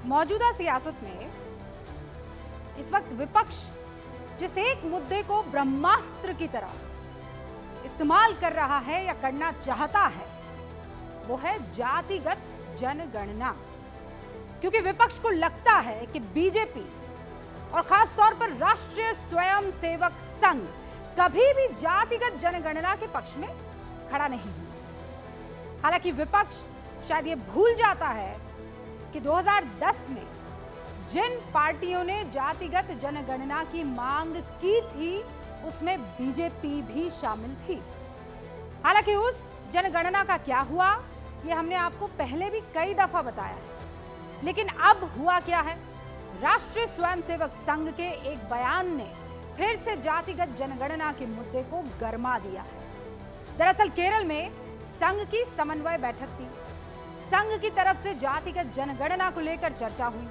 मौजूदा सियासत में इस वक्त विपक्ष जिस एक मुद्दे को ब्रह्मास्त्र की तरह इस्तेमाल कर रहा है या करना चाहता है वो है जातिगत जनगणना। क्योंकि विपक्ष को लगता है कि बीजेपी और खास तौर पर राष्ट्रीय स्वयंसेवक संघ कभी भी जातिगत जनगणना के पक्ष में खड़ा नहीं हुआ। हालांकि विपक्ष शायद ये भूल जाता है कि 2010 में जिन पार्टियों ने जातिगत जनगणना की मांग की थी उसमें बीजेपी भी शामिल थी। हालांकि उस जनगणना का क्या हुआ ये हमने आपको पहले भी कई दफा बताया है, लेकिन अब हुआ क्या है? राष्ट्रीय स्वयंसेवक संघ के एक बयान ने फिर से जातिगत जनगणना के मुद्दे को गरमा दिया है। दरअसल केरल में संघ की समन्वय बैठक थी। संघ की तरफ से जातिगत जनगणना को लेकर चर्चा हुई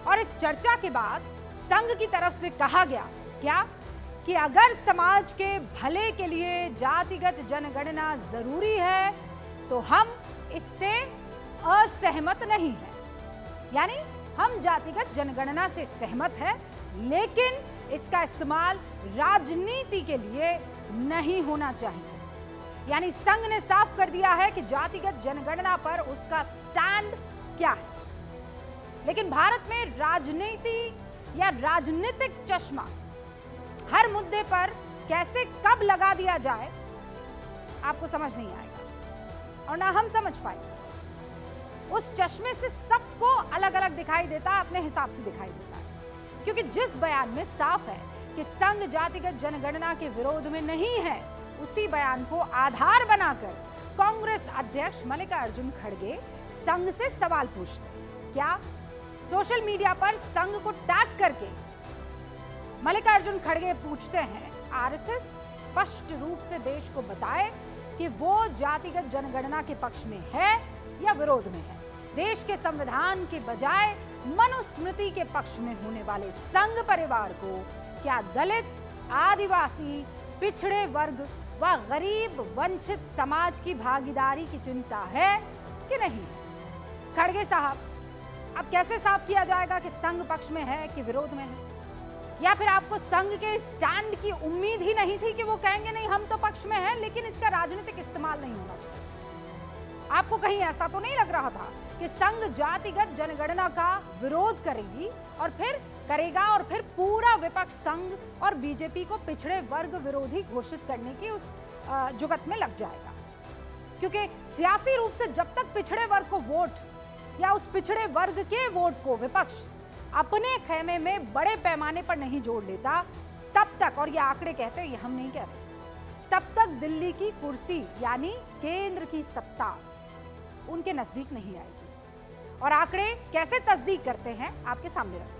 और इस चर्चा के बाद संघ की तरफ से कहा गया क्या कि अगर समाज के भले के लिए जातिगत जनगणना जरूरी है तो हम इससे असहमत नहीं हैं। यानी हम जातिगत जनगणना से सहमत हैं, लेकिन इसका इस्तेमाल राजनीति के लिए नहीं होना चाहिए। यानी संघ ने साफ कर दिया है कि जातिगत जनगणना पर उसका स्टैंड क्या है। लेकिन भारत में राजनीति या राजनीतिक चश्मा हर मुद्दे पर कैसे कब लगा दिया जाए आपको समझ नहीं आएगा और ना हम समझ पाएंगे। उस चश्मे से सबको अलग अलग दिखाई देता है, अपने हिसाब से दिखाई देता है। क्योंकि जिस बयान में साफ है कि संघ जातिगत जनगणना के विरोध में नहीं है, उसी बयान को आधार बनाकर कांग्रेस अध्यक्ष मल्लिकार्जुन खड़गे संघ से सवाल पूछते हैं। क्या सोशल मीडिया पर संघ को टैग करके मल्लिकार्जुन खड़गे पूछते हैं, आरएसएस स्पष्ट रूप से देश को बताए कि वो जातिगत जनगणना के पक्ष में है या विरोध में है। देश के संविधान के बजाय मनुस्मृति के पक्ष में होने वाले संघ परिवार को क्या दलित, आदिवासी, पिछड़े वर्ग व गरीब वंचित समाज की भागीदारी की चिंता है कि नहीं? खड़गे साहब, अब कैसे साफ किया जाएगा कि संघ पक्ष में है कि विरोध में है? या फिर आपको संघ के स्टैंड की उम्मीद ही नहीं थी कि वो कहेंगे नहीं हम तो पक्ष में हैं लेकिन इसका राजनीतिक इस्तेमाल नहीं होना चाहिए? आपको कहीं ऐसा तो नहीं लग रहा था कि संघ जातिगत जनगणना का विरोध करेगी और फिर पूरा विपक्ष संघ और बीजेपी को पिछड़े वर्ग विरोधी घोषित करने की उस जुगत में लग जाएगा? क्योंकि सियासी रूप से जब तक पिछड़े वर्ग को वोट या उस पिछड़े वर्ग के वोट को विपक्ष अपने खेमे में बड़े पैमाने पर नहीं जोड़ लेता तब तक, और ये आंकड़े कहते हैं, ये हम नहीं कह रहे, तब तक दिल्ली की कुर्सी यानी केंद्र की सत्ता उनके नजदीक नहीं आएगी। और आंकड़े कैसे तस्दीक करते हैं आपके सामने रखते हैं।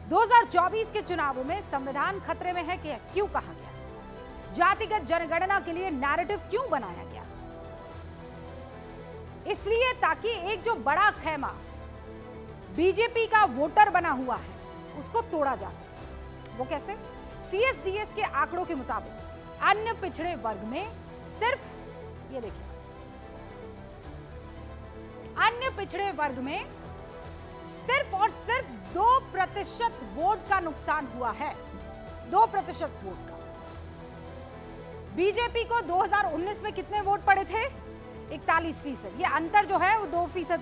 2024 के चुनावों में संविधान खतरे में है कि क्यों कहा गया? जातिगत जनगणना के लिए नैरेटिव क्यों बनाया गया? इसलिए ताकि एक जो बड़ा खेमा बीजेपी का वोटर बना हुआ है उसको तोड़ा जा सके। वो कैसे? सीएसडीएस के आंकड़ों के मुताबिक अन्य पिछड़े वर्ग में सिर्फ, ये देखिए, अन्य पिछड़े वर्ग में सिर्फ और सिर्फ 2% वोट का नुकसान हुआ है। 2% वोट का। बीजेपी को 2019 में कितने वोट पड़े थे? 41%। ये अंतर जो है वो 2%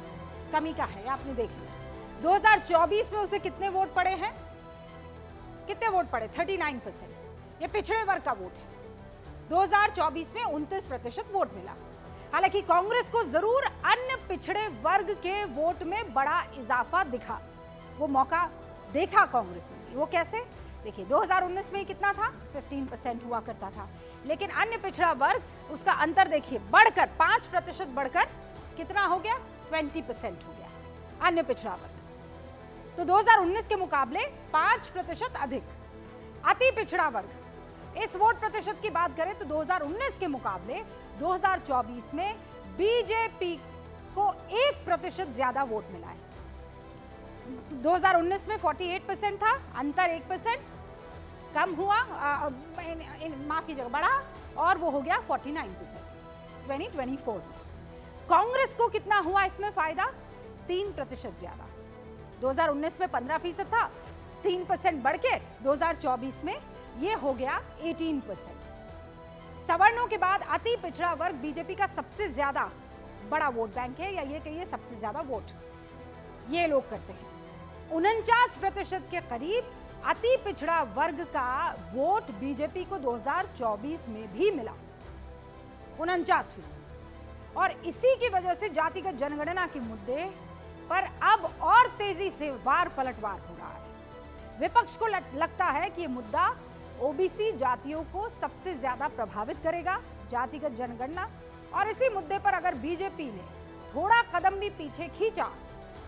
कमी का है, आपने देख लिया। 2024 में उसे कितने वोट पड़े हैं? कितने वोट पड़े? 39%। ये पिछड़े वर्ग का वोट है। 2024 में 29% वोट मिला। हालांकि कांग्रेस को जरूर अन्य पिछड़े वर्ग के वोट में बड़ा इजाफा दिखा, वो मौका देखा कांग्रेस ने। वो कैसे? देखिए, 2019 में कितना था? 15% हुआ करता था, लेकिन अन्य पिछड़ा वर्ग उसका अंतर देखिए बढ़कर 5% बढ़कर कितना हो गया? 20% हो गया अन्य पिछड़ा वर्ग। तो 2019 के मुकाबले 5% अधिक। अति पिछड़ा वर्ग, इस वोट प्रतिशत की बात करें तो 2019 के मुकाबले 2024 में बीजेपी को 1% ज्यादा वोट मिला है। 2019 में 48% था, अंतर 1% कम हुआ, माफ कीजिएगा बढ़ा, और वो हो गया 49% 2024 में। कांग्रेस को कितना हुआ इसमें फायदा? 3% ज्यादा। 2019 में 15% था, 3% बढ़ के 2024 में ये हो गया 18%। सवर्णों के बाद अति पिछड़ा वर्ग बीजेपी का सबसे ज्यादा बड़ा वोट बैंक है, या ये कहिए सबसे ज्यादा वोट ये लोग करते हैं। 49% के करीब अति पिछड़ा वर्ग का वोट बीजेपी को 2024 में भी मिला, 49%। और इसी की वजह से जातिगत जनगणना के मुद्दे पर अब और तेजी से वार पलटवार हो रहा है। विपक्ष को लगता है कि ये मुद्दा ओबीसी जातियों को सबसे ज्यादा प्रभावित करेगा, जातिगत जनगणना, और इसी मुद्दे पर अगर बीजेपी ने थोड़ा कदम भी पीछे खींचा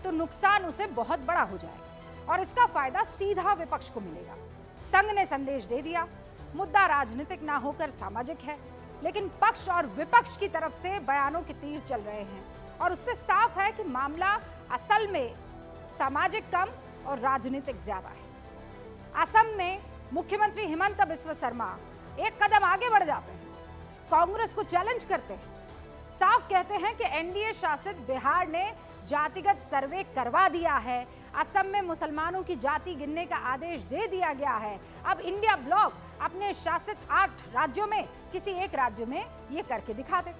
तो नुकसान उसे बहुत बड़ा हो जाएगा और इसका फायदा सीधा विपक्ष को मिलेगा। संघ ने संदेश दे दिया, मुद्दा राजनीतिक ना होकर सामाजिक है, लेकिन पक्ष और विपक्ष की तरफ से बयानों के तीर चल रहे हैं और उससे साफ है कि मामला असल में सामाजिक कम और राजनीतिक ज्यादा है। असम में मुख्यमंत्री हिमंत बिस्वा शर्मा एक कदम आगे बढ़ जाते हैं, कांग्रेस को चैलेंज करते हैं, साफ कहते हैं कि एनडीए शासित बिहार ने जातिगत सर्वे करवा दिया है, असम में मुसलमानों की जाति गिनने का आदेश दे दिया गया है, अब इंडिया ब्लॉक अपने शासित 8 राज्यों में किसी एक राज्य में ये करके दिखा दे।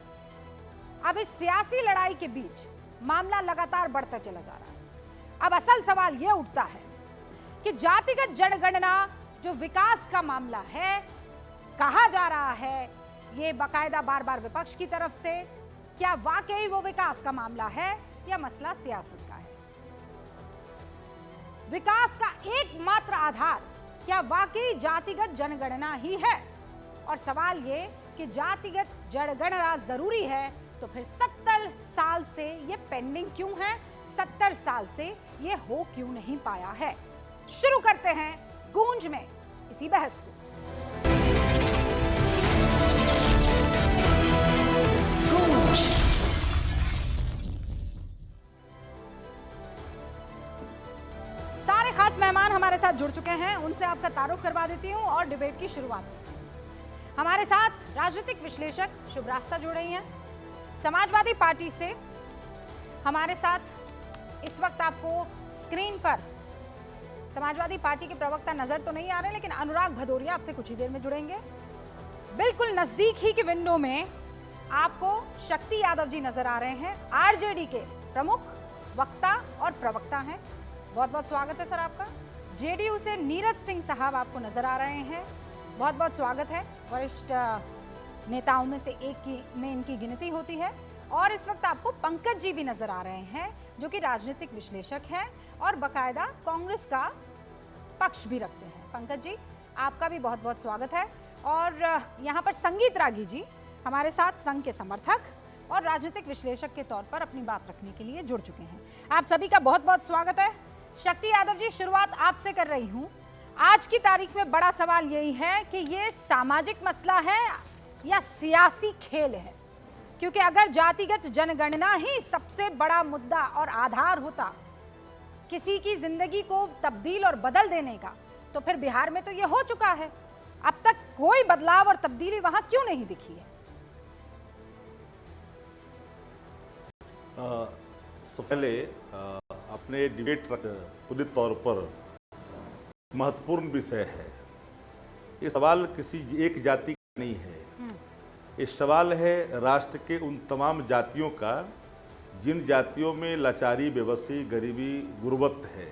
अब इस सियासी लड़ाई के बीच मामला लगातार बढ़ता चला जा रहा है। अब असल सवाल ये उठता है कि जातिगत जनगणना जो विकास का मामला है, कहा जा रहा है ये बाकायदा बार बार विपक्ष की तरफ से, क्या वाकई वो विकास का मामला है या मसला सियासत का है? विकास का एकमात्र आधार क्या वाकई जातिगत जनगणना ही है? और सवाल ये कि जातिगत जनगणना जरूरी है तो फिर 70 साल से ये पेंडिंग क्यों है, 70 साल से ये हो क्यों नहीं पाया है? शुरू करते हैं गूंज में इसी बहस को। सारे खास मेहमान हमारे साथ जुड़ चुके हैं, उनसे आपका तारुफ करवा देती हूं और डिबेट की शुरुआत करती हूं। हमारे साथ राजनीतिक विश्लेषक शुभ रास्ता जुड़ रही हैं, समाजवादी पार्टी से हमारे साथ इस वक्त आपको स्क्रीन पर समाजवादी पार्टी के प्रवक्ता नजर तो नहीं आ रहे, लेकिन अनुराग भदौरिया आपसे कुछ ही देर में जुड़ेंगे। बिल्कुल नजदीक ही के विंडो में आपको शक्ति यादव जी नजर आ रहे हैं, आरजेडी के प्रमुख वक्ता और प्रवक्ता हैं, बहुत बहुत स्वागत है सर आपका। जेडीयू से नीरज सिंह साहब आपको नजर आ रहे हैं, बहुत बहुत स्वागत है, वरिष्ठ नेताओं में से एक में इनकी गिनती होती है। और इस वक्त आपको पंकज जी भी नजर आ रहे हैं जो कि राजनीतिक विश्लेषक हैं और बाकायदा कांग्रेस का पक्ष भी रखते हैं। पंकज जी आपका भी बहुत बहुत स्वागत है। और यहाँ पर संगीत रागी जी हमारे साथ संघ के समर्थक और राजनीतिक विश्लेषक के तौर पर अपनी बात रखने के लिए जुड़ चुके हैं। आप सभी का बहुत बहुत स्वागत है। शक्ति यादव जी, शुरुआत आपसे कर रही हूँ। आज की तारीख में बड़ा सवाल यही है कि ये सामाजिक मसला है या सियासी खेल है, क्योंकि अगर जातिगत जनगणना ही सबसे बड़ा मुद्दा और आधार होता किसी की जिंदगी को तब्दील और बदल देने का, तो फिर बिहार में तो ये हो चुका है। अब तक कोई बदलाव और तब्दीली वहां क्यों नहीं दिखी है? सबसे पहले अपने डिबेट पूरी तौर पर महत्वपूर्ण विषय है। ये सवाल किसी एक जाति का नहीं है, ये सवाल है राष्ट्र के उन तमाम जातियों का जिन जातियों में लाचारी, बेबसी, गरीबी, गुर्बत है,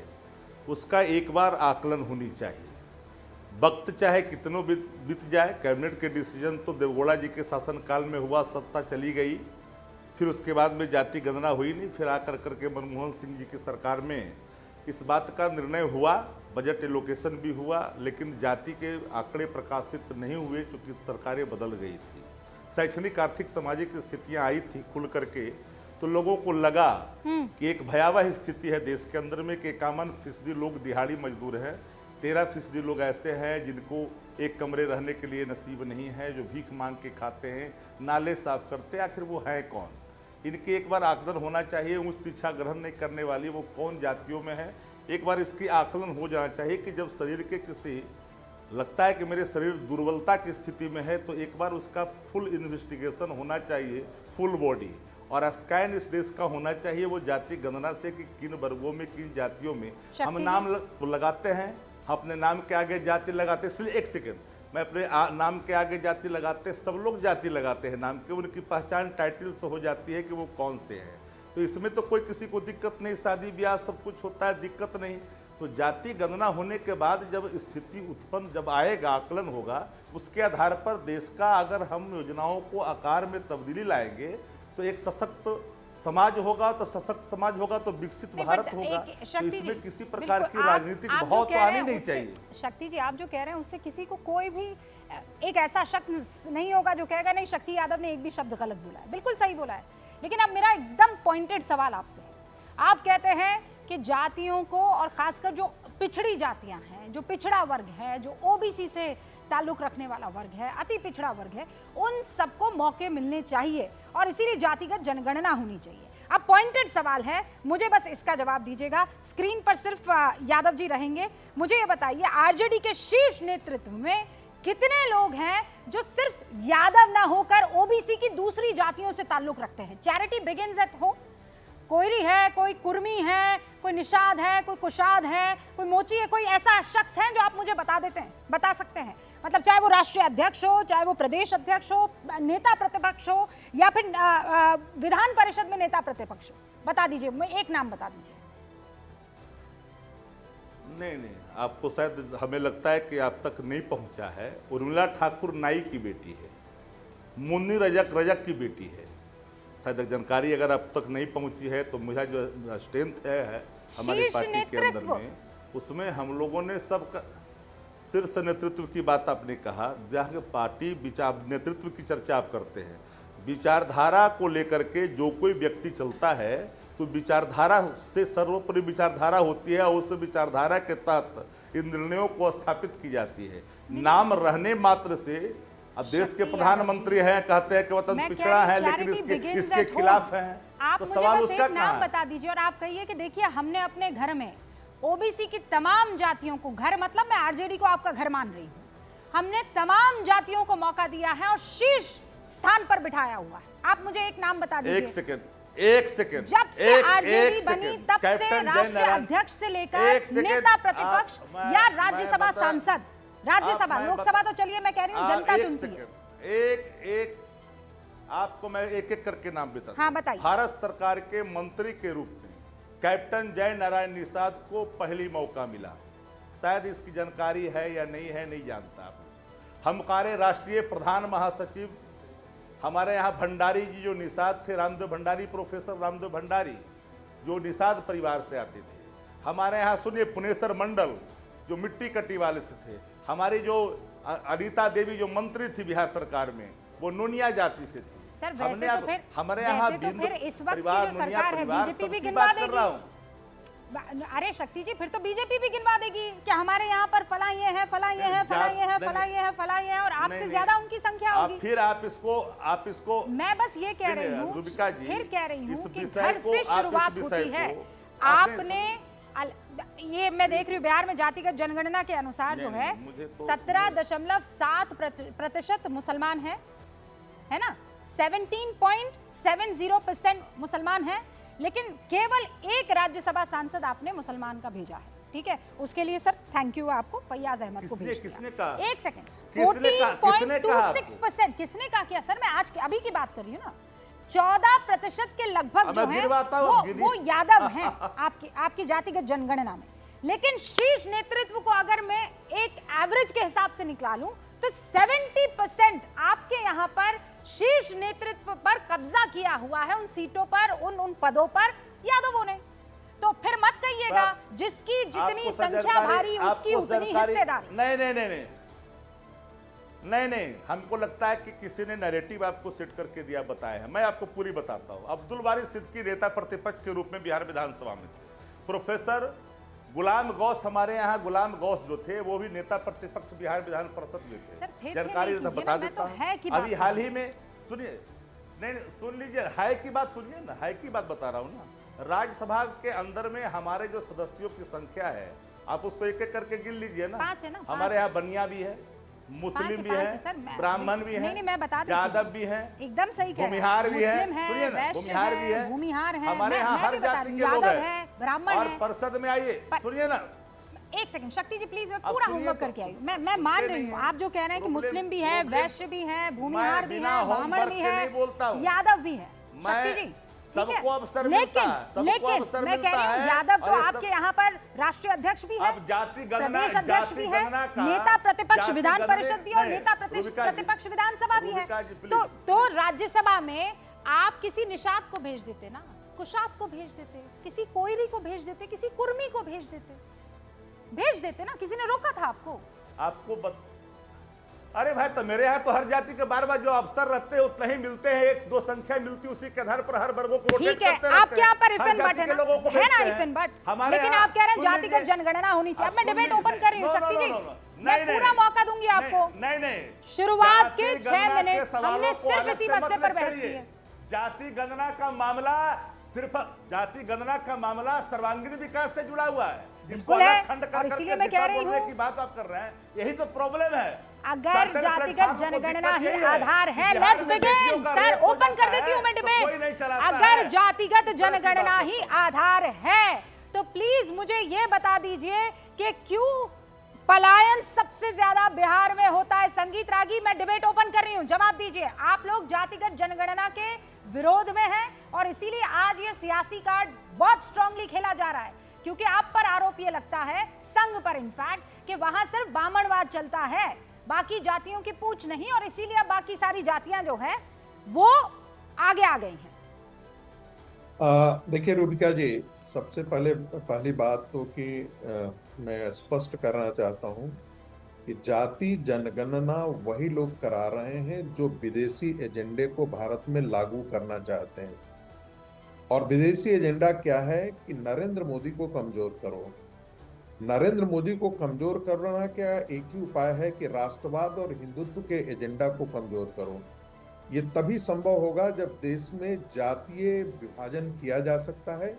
उसका एक बार आकलन होनी चाहिए। वक्त चाहे कितनों बीत जाए, कैबिनेट के डिसीजन तो देवगौड़ा जी के शासनकाल में हुआ, सत्ता चली गई, फिर उसके बाद में जाति गणना हुई नहीं, फिर आकर करके मनमोहन सिंह जी की सरकार में इस बात का निर्णय हुआ, बजट एलोकेशन भी हुआ, लेकिन जाति के आंकड़े प्रकाशित नहीं हुए क्योंकि सरकारें बदल गई थी, शैक्षणिक आर्थिक सामाजिक स्थितियां आई थी खुल करके, तो लोगों को लगा कि एक भयावह स्थिति है देश के अंदर में कि 51% लोग दिहाड़ी मजदूर हैं, 13% लोग ऐसे हैं जिनको एक कमरे रहने के लिए नसीब नहीं है, जो भीख मांग के खाते हैं, नाले साफ करते, आखिर वो हैं कौन? इनके एक बार आकलन होना चाहिए। उच्च शिक्षा ग्रहण नहीं करने वाली वो कौन जातियों में है, एक बार इसकी आकलन हो जाना चाहिए कि जब शरीर के किसी लगता है कि मेरे शरीर दुर्बलता की स्थिति में है, तो एक बार उसका फुल इन्वेस्टिगेशन होना चाहिए, फुल बॉडी, और स्कैन इस देश का होना चाहिए वो जाति गणना से कि किन वर्गों में, किन जातियों में हम नाम लगाते हैं, अपने नाम के आगे जाति लगाते हैं। इसलिए एक सेकेंड, मैं अपने नाम के आगे जाति लगाते, सब लोग जाति लगाते हैं नाम के, उनकी पहचान टाइटल से हो जाती है कि वो कौन से हैं। तो इसमें तो कोई किसी को दिक्कत नहीं, शादी ब्याह सब कुछ होता है, दिक्कत नहीं। तो जाति गणना होने के बाद जब स्थिति उत्पन्न जब आएगा, आकलन होगा, उसके आधार पर देश का अगर हम योजनाओं को आकार में तब्दीली लाएंगे तो एक सशक्त समाज होगा, तो सशक्त समाज होगा तो विकसित भारत होगा। तो इसमें किसी प्रकार की राजनीतिक भाव तो आनी नहीं चाहिए। शक्ति जी, आप जो कह रहे हैं उससे किसी को कोई भी एक ऐसा शख्स नहीं होगा जो कहेगा नहीं शक्ति यादव ने एक भी शब्द गलत बोला है। बिल्कुल सही बोला है। लेकिन अब मेरा एकदम पॉइंटेड सवाल आपसे है। आप कहते हैं कि जातियों को, और खासकर जो पिछड़ी जातियां हैं, जो पिछड़ा वर्ग है, जो ओबीसी से ताल्लुक रखने वाला वर्ग है, अति पिछड़ा वर्ग है, उन सबको मौके मिलने चाहिए और इसीलिए जातिगत जनगणना होनी चाहिए। अब पॉइंटेड सवाल है, मुझे बस इसका जवाब दीजिएगा। स्क्रीन पर सिर्फ यादव जी रहेंगे। मुझे ये बताइए, आरजेडी के शीर्ष नेतृत्व में कितने लोग हैं जो सिर्फ यादव ना होकर ओबीसी की दूसरी जातियों से ताल्लुक रखते हैं? Charity begins at home. Koeri है, कोई कुर्मी है, कोई निषाद है, कोई कुशाद है, कोई मोची है, कोई ऐसा शख्स है जो आप मुझे बता सकते हैं? मतलब चाहे वो राष्ट्रीय अध्यक्ष हो, चाहे वो प्रदेश अध्यक्ष हो, नेता प्रतिपक्ष हो, या फिर विधान परिषद में नेता प्रतिपक्ष हो, बता दीजिए, मैं एक नाम बता दीजिए। नहीं, आपको शायद, हमें लगता है कि आप तक नहीं पहुंचा है। उर्मिला ठाकुर नाई की बेटी है, मुन्नी रजक की बेटी है। शायद जानकारी अगर अब तक नहीं पहुंची है तो मुझे जो स्ट्रेंथ है हमारी पार्टी के अंदर में, उसमें हम लोगों ने सब शीर्ष नेतृत्व की बात आपने कहा, जहाँ पार्टी विचार नेतृत्व की चर्चा आप करते हैं, विचारधारा को लेकर के जो कोई व्यक्ति चलता है तो विचारधारा से सर्वोपरि विचारधारा होती है और उस विचारधारा के तहत इन निर्णयों को स्थापित की जाती है। नाम रहने मात्र से, अब देश के प्रधानमंत्री हैं, कहते हैं कि वतन पिछड़ा है लेकिन इसके खिलाफ हैं, तो सवाल उसका नाम बता दीजिए और आप कहिए कि देखिए हमने अपने घर में ओबीसी की तमाम जातियों को, घर मतलब मैं आरजेडी को आपका घर मान रही हूं, हमने तमाम जातियों को मौका दिया है और शीर्ष स्थान पर बिठाया हुआ है। आप मुझे एक नाम बता दीजिए। एक सेकंड। जब से आरजेडी बनी तब से राष्ट्रीय अध्यक्ष से लेकर नेता प्रतिपक्ष या राज्यसभा सांसद, राज्यसभा, लोकसभा तो चलिए मैं कह रही हूँ जनता चुनती है। एक आपको मैं एक एक करके नाम बताता हूं। हाँ बताइए। भारत सरकार के मंत्री के रूप में कैप्टन जय नारायण निषाद को पहली मौका मिला। शायद इसकी जानकारी है या नहीं है, नहीं जानता आप। हमारे राष्ट्रीय प्रधान महासचिव हमारे यहाँ भंडारी जी जो निषाद थे, रामदेव भंडारी, प्रोफेसर रामदेव भंडारी, जो निषाद परिवार से आते थे। हमारे यहाँ सुनिए पुनेसर मंडल जो मिट्टी कटी वाले से थे। हमारी जो अनीता देवी जो मंत्री थी बिहार सरकार में, वो नोनिया जाति से थी। सर वैसे तो फिर हमारे यहाँ इस वक्त की जो सरकार है बीजेपी भी गिनवा देगी। अरे शक्ति जी, फिर तो बीजेपी भी गिनवा देगी कि हमारे यहाँ पर फला ये है, फला ये है, फला ये है, फला ये है, फला ये है, और आपसे ज्यादा उनकी संख्या होगी। फिर आप इसको मैं बस ये कह रही हूँ, फिर कह रही हूँ कि घर से शुरुआत होती है। आपने ये मैं देख रही हूँ बिहार में जातिगत जनगणना के अनुसार जो है 17.7% मुसलमान है ना, 17.70% मुसलमान है, लेकिन केवल एक राज्यसभा सांसद आपने मुसलमान का भेजा है। ठीक है, उसके लिए सर थैंक यू आपको, फैयाज अहमद को भेज दिया। एक सेकंड, 14.26%। किसने कहा किया सर? मैं आज अभी की बात कर रही हूँ ना। 14% के लगभग जो है वो यादव हैं आपकी जातिगत जनगणना में। लेकिन शीर्ष नेतृत्व को अगर मैं एक एवरेज के हिसाब से निकाल लूं तो 70% आपके यहाँ पर शीर्ष नेतृत्व पर कब्जा किया हुआ है, उन सीटों पर, उन पदों पर यादवों ने। तो फिर मत कहिएगा जिसकी जितनी संख्या भारी उसकी उतनी हिस्सेदारी। नहीं, हमको लगता है कि किसी ने नैरेटिव आपको सेट करके दिया, बताया है। मैं आपको पूरी बताता हूं। अब्दुल बारी सिद्दीकी नेता प्रतिपक्ष के रूप में बिहार विधानसभा में थे। प्रोफेसर गुलाम गौस, हमारे यहाँ गुलाम गौस जो थे वो भी नेता प्रतिपक्ष बिहार विधान परिषद में थे। जानकारी बता देता हूँ। अभी हाल ही में सुनिए, नहीं सुन लीजिए, हाई की बात सुनिए ना, हाई की बात बता रहा हूँ ना। राज्यसभा के अंदर में हमारे जो सदस्यों की संख्या है, आप उसको एक एक करके गिन लीजिए ना। 5 है ना। हमारे यहाँ बनिया भी है, मुस्लिम भी पाँच है, सर, ब्राह्मण भी नहीं, मैं बता है, देती हूँ। यादव भी है, एकदम सही कह रहे हैं। भूमिहार भी है, मुस्लिम सुनिए ना, वैश्य भूमिहार भी है, भूमिहार है, हमारे मैं यहाँ भी हर बता जाति रही के हूँ, लोग यादव हैं। है, ब्राह्मण और है। परिषद में आइए, सुनिए ना, एक सेकंड शक्ति जी प्लीज, मैं आप पूरा सुनिए होमवर्क तो, करके आई हूँ। मैं मान रही हूँ आप जो कह रहे हैं कि मुस्लिम भी है, वैश्य भी है, भूमिहार भी है, ब्राह्मण भी है, यादव भी है। शक्ति जी सबको अवसर मिलता है, सबको अवसर मैं कह मिलता रही हूँ है। यादव तो और ये आपके यहाँ पर राष्ट्रीय अध्यक्ष भी है, अब जाति गणना, प्रदेश अध्यक्ष भी है, नेता प्रतिपक्ष विधान परिषद भी और नेता प्रतिपक्ष विधानसभा भी है। तो राज्यसभा में आप किसी निषाद को भेज देते ना, कुशाद को भेज देते, किसी कोयरी को भेज देते, किसी कुर्मी को भेज देते ना, किसी ने रोका था आपको? अरे भाई, तो मेरे यहाँ तो हर जाति के बार जो अवसर रहते हैं उतना ही मिलते हैं, एक दो संख्या मिलती है, उसी के आधार पर हर वर्गों को रोटेट ठीक है। करते रहते हैं। आपके यहाँ पर इफन बट है ना इफन बट, हमारे लेकिन आप कह रहे हैं जातिगत जनगणना होनी चाहिए। अब मैं डिबेट ओपन कर रही हूँ शक्ति जी, मैं पूरा मौका दूंगी आपको। नहीं, शुरुआत के 6 मिनट हमने सिर्फ इसी मसले पर बहस की है। जाति गणना का मामला जाति गणना का मामला सर्वांगीण विकास से जुड़ा हुआ है, जिसको अलग खंड कर इसीलिए मैं कह रही हूँ की बात आप कर रहे हैं, यही तो प्रॉब्लम है। अगर जातिगत जनगणना ही आधार है, लेट्स बिगिन सर, ओपन कर देती हूँ मैं डिबेट। अगर जातिगत जनगणना ही आधार है तो प्लीज मुझे ये बता दीजिए कि क्यों पलायन सबसे ज्यादा बिहार में होता है। संगीत रागी, मैं डिबेट ओपन कर रही हूँ, जवाब दीजिए। आप लोग जातिगत जनगणना के विरोध में हैं और इसीलिए आज ये सियासी कार्ड बहुत स्ट्रांगली खेला जा रहा है, क्योंकि आप पर आरोप ये लगता है, संघ पर इनफैक्ट, कि वहां सिर्फ बामणवाद चलता है, बाकी जातियों की पूछ नहीं, और इसीलिए अब बाकी सारी जातियां जो है वो आगे आ गई हैं। देखिए रूबिका जी, सबसे पहली बात तो कि मैं स्पष्ट करना चाहता हूं कि जाति जनगणना वही लोग करा रहे हैं जो विदेशी एजेंडे को भारत में लागू करना चाहते हैं। और विदेशी एजेंडा क्या है कि नरेंद्र मोदी को कमजोर करो। नरेंद्र मोदी को कमजोर करना क्या, एक ही उपाय है कि राष्ट्रवाद और हिंदुत्व के एजेंडा को कमजोर करो। ये तभी संभव होगा जब देश में जातीय विभाजन किया जा सकता है,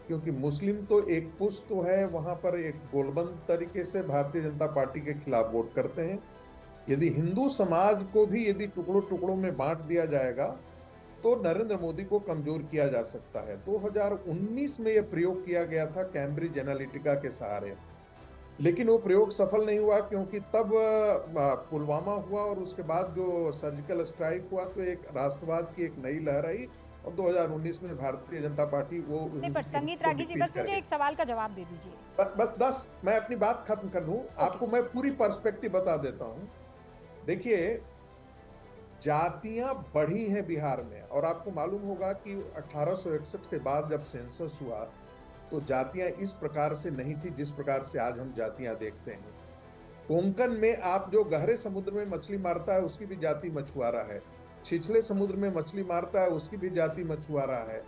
क्योंकि मुस्लिम तो एक पुष्ट तो है, वहां पर एक गोलबंद तरीके से भारतीय जनता पार्टी के खिलाफ वोट करते हैं। यदि हिंदू समाज को भी यदि टुकड़ों टुकड़ों में बांट दिया जाएगा तो नरेंद्र मोदी को कमजोर किया जा सकता है। 2019 में यह प्रयोग किया गया था कैम्ब्रिज एनालिटिका के सहारे, लेकिन वो प्रयोग सफल नहीं हुआ, क्योंकि तब पुलवामा हुआ और उसके बाद जो सर्जिकल स्ट्राइक हुआ तो एक राष्ट्रवाद की एक नई लहर आई और 2019 में भारतीय जनता पार्टी वो नहीं, पर संगीत रागी जी बस मुझे एक सवाल का जवाब दे दीजिए। बस मैं अपनी बात खत्म कर लूं, आपको मैं पूरी पर्सपेक्टिव बता देता हूं। देखिए, जातियां बढ़ी हैं बिहार में, और आपको मालूम होगा कि 1861 के बाद जब सेंसस हुआ तो जातियां इस प्रकार से नहीं थी जिस प्रकार से आज हम जातियां देखते हैं। कोंकण में आप जो गहरे समुद्र में मछली मारता है उसकी भी जाति मछुआरा है, छिछले समुद्र में मछली मारता है उसकी भी जाति मछुआरा है,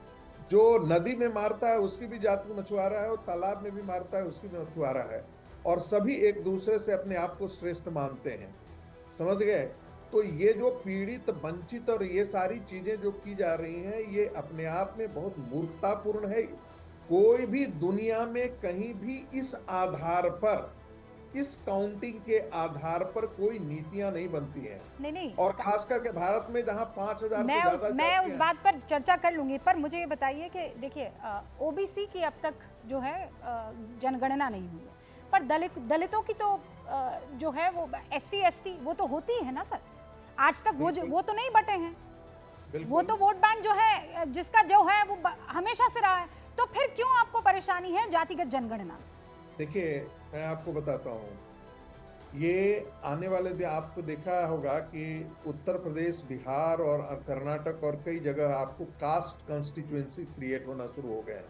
जो नदी में मारता है उसकी भी जाति मछुआरा है, और तालाब में भी मारता है उसकी भी मछुआरा है, और सभी एक दूसरे से अपने आप को श्रेष्ठ मानते हैं। समझ गए? तो ये जो पीड़ित, वंचित और ये सारी चीजें जो की जा रही हैं, ये अपने आप में बहुत मूर्खतापूर्ण है। कोई भी दुनिया में कहीं भी इस आधार पर, इस काउंटिंग के आधार पर कोई नीतियां नहीं बनती हैं। नहीं, और खास करके भारत में जहां 5000 से ज्यादा मैं उस बात पर चर्चा कर लूंगी, पर मुझे ये बताइए कि देखिए ओबीसी की अब तक जो है जनगणना नहीं हुई है, पर दलितों की तो जो है वो SC ST वो तो होती है ना सर, आज तक वो तो नहीं बटे हैं, वो तो वोट बैंक जो है जिसका जो है वो हमेशा से रहा है, तो फिर क्यों आपको परेशानी है जातिगत जनगणना? देखिए, मैं आपको बताता हूँ, ये आने वाले दिन आपको देखा होगा कि उत्तर प्रदेश, बिहार और कर्नाटक और कई जगह आपको कास्ट कॉन्स्टिट्यूएंसी क्रिएट होना शुरू हो गए हैं।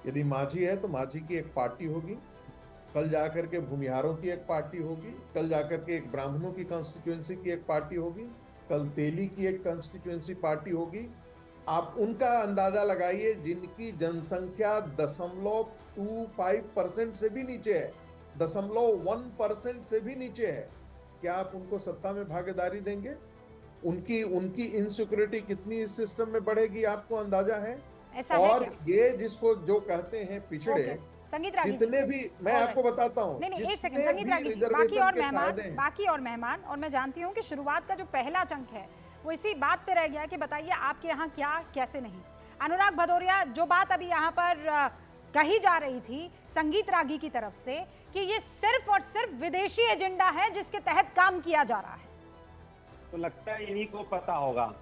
यदि माझी है तो माझी की एक पार्टी होगी, कल जाकर के भूमिहारों की एक पार्टी होगी, कल जाकर के एक ब्राह्मणों की कॉन्स्टिट्यूएंसी की एक पार्टी होगी, कल तेली की एक कॉन्स्टिट्यूएंसी पार्टी होगी। आप उनका अंदाजा लगाइए जिनकी जनसंख्या 0.25% से भी नीचे है, 0.1% से भी नीचे है, क्या आप उनको सत्ता में भागीदारी देंगे? उनकी इनसिक्योरिटी कितनी इस सिस्टम में बढ़ेगी, आपको अंदाजा है? ऐसा है और क्या? ये जिसको जो कहते हैं पिछड़े, ओके, संगीत रागी जी, जितने भी मैं Alright. आपको बताता हूँ, नहीं नहीं, एक सेकंड जिसने संगीत भी रागी जी, रिजर्वेशन के फायदे हैं, बाकी और मेहमान, और मैं जानती हूँ कि शुरुआत का जो पहला चंक है वो इसी बात पे रह गया कि बताइए आपके यहाँ क्या कैसे नहीं। अनुराग भदौरिया, जो बात अभी यहाँ पर कही जा रही थी संगीत रागी की तरफ से कि ये सिर्फ और सिर्फ विदेशी एजेंडा है जिसके तहत काम किया जा रहा है, तो लगता है इन्हीं को पता होगा।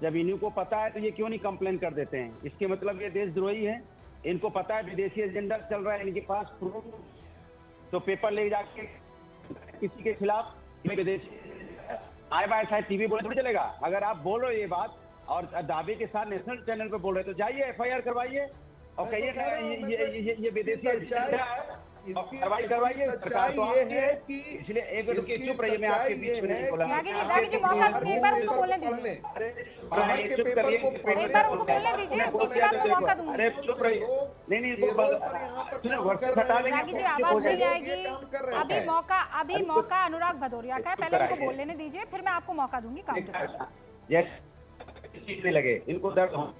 जब इन्हीं को पता है तो ये क्यों नहीं कंप्लेन कर देते हैं? इसके मतलब ये देशद्रोही है। इनको पता है विदेशी एजेंडा चल रहा है, इनके पास प्रूफ, तो पेपर ले जाके किसी के खिलाफ विदेशी आए बाय शायद टीवी बोले थोड़ी चलेगा। अगर आप बोल रहे हो ये बात और दावे के साथ नेशनल चैनल पे बोल रहे हो तो जाइए एफआईआर करवाइए और कहिए ये विदेशी एजेंडा है, करवाइए। सरकार तो ये है कि इसलिए एक चुप रहिए, मैं आपके बीच में नहीं बोला। रागी जी मौका दीजिए, एक बार उनको बोलने दीजिए, बाहर के पेपर को एक बार उनको बोलने दीजिए, उसके बाद मैं मौका दूंगी। अरे चुप रहिए, नहीं रागी जी आवाज नहीं आएगी, अभी मौका अनुराग भदौरिया का है, पहले उनको बोल लेने दीजिए, फिर मैं आपको मौका दूंगी काउंटर। जैसे लगे इनको दर्द हो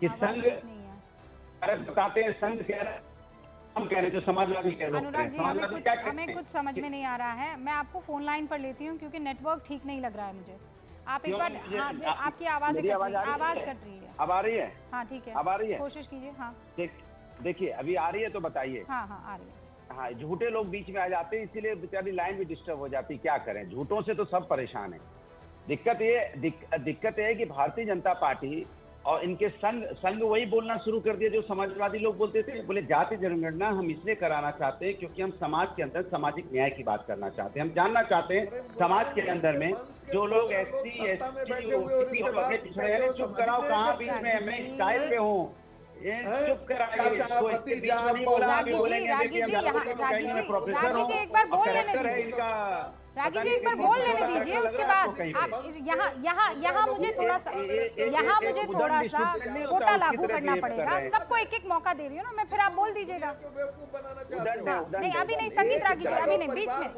कि संघ बताते हैं, संघ कह रहे हैं, हम कह रहे हैं, जो समाजवादी कह रहे हैं। अनुराग जी हमें कुछ समझ में नहीं आ रहा है, मैं आपको फोन लाइन पर लेती हूँ क्योंकि नेटवर्क ठीक नहीं लग रहा है मुझे। आप एक बार, हाँ, आपकी आवाज कट रही है। अब आ रही है? हाँ ठीक है, अब आ रही है, कोशिश कीजिए। हाँ देखिए अभी आ रही है तो बताइए। हाँ आ रही है। हाँ, झूठे लोग बीच में आ जाते हैं, इसीलिए बेचारी लाइन भी डिस्टर्ब हो जाती है। क्या करें, झूठों से तो सब परेशान है। दिक्कत ये है कि भारतीय जनता पार्टी और इनके संघ वही बोलना शुरू कर दिया जो समाजवादी लोग बोलते थे। बोले जाति जनगणना हम इसलिए कराना चाहते हैं क्योंकि हम समाज के अंदर सामाजिक न्याय की बात करना चाहते हैं। हम जानना चाहते हैं समाज के अंदर में जो लोग एससी एसटी चुप कराओ, कहाँ बीच में मैं स्टाइल पे हूँ, चुप कराइए। रागी जी एक बार बोल लेने दीजिए, रागी जी एक बार बोल लेने दीजिए, उसके बाद आप यहाँ मुझे थोड़ा सा कोटा लागू करना पड़ेगा। सबको एक एक मौका दे रही हूँ ना मैं, फिर आप बोल दीजिएगा। नहीं अभी नहीं, संगीत रागी जी अभी नहीं, बीच में।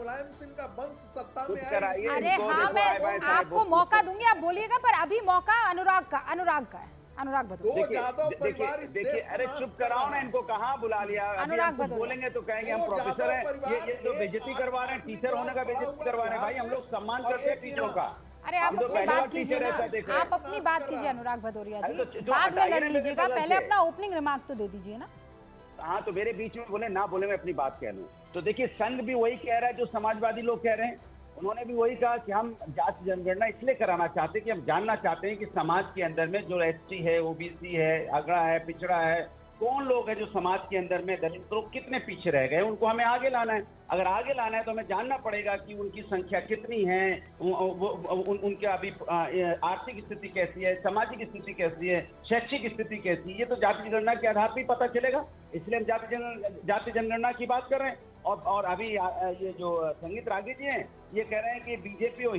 अरे हाँ मैं आपको मौका दूंगी, आप बोलिएगा, पर अभी मौका अनुराग का है। अनुराग भदौरिया देखिए, अरे चुप कराओ ना इनको, कहाँ बुला लिया। अनुराग भदौरिया बोलेंगे तो कहेंगे हम प्रोफेसर हैं, ये तो बेइज्जती करवा रहे हैं, टीचर होने का बेइज्जती करवा रहे हैं। भाई हम लोग सम्मान करते हैं टीचरों का। अरे आप अपनी बात कीजिए ना, आप अपनी बात कीजिए अनुराग भदौरिया जी, बाद में लड़ लीजिएगा, पहले अपना ओपनिंग रिमार्क तो दे दीजिए ना। हाँ तो मेरे बीच में बोले ना बोले, मैं अपनी बात कह लूँ। तो देखिए संघ भी वही कह रहा है जो समाजवादी लोग कह रहे हैं। उन्होंने भी वही कहा कि हम जाति जनगणना इसलिए कराना चाहते हैं कि हम जानना चाहते हैं कि समाज के अंदर में जो एसटी है, ओबीसी है, अगड़ा है, पिछड़ा है, कौन लोग हैं जो समाज के अंदर में दलित लोग कितने पीछे रह गए, उनको हमें आगे लाना है। अगर आगे लाना है तो हमें जानना पड़ेगा कि उनकी संख्या कितनी है, उनके अभी आर्थिक स्थिति कैसी है, सामाजिक स्थिति कैसी है, शैक्षिक स्थिति कैसी है। ये तो जाति जनगणना के आधार पर ही पता चलेगा, इसलिए हम जाति जनगणना की बात कर रहे हैं। और अभी ये जो संगीत रागी जी हैं ये कह रहे हैं कि बीजेपी और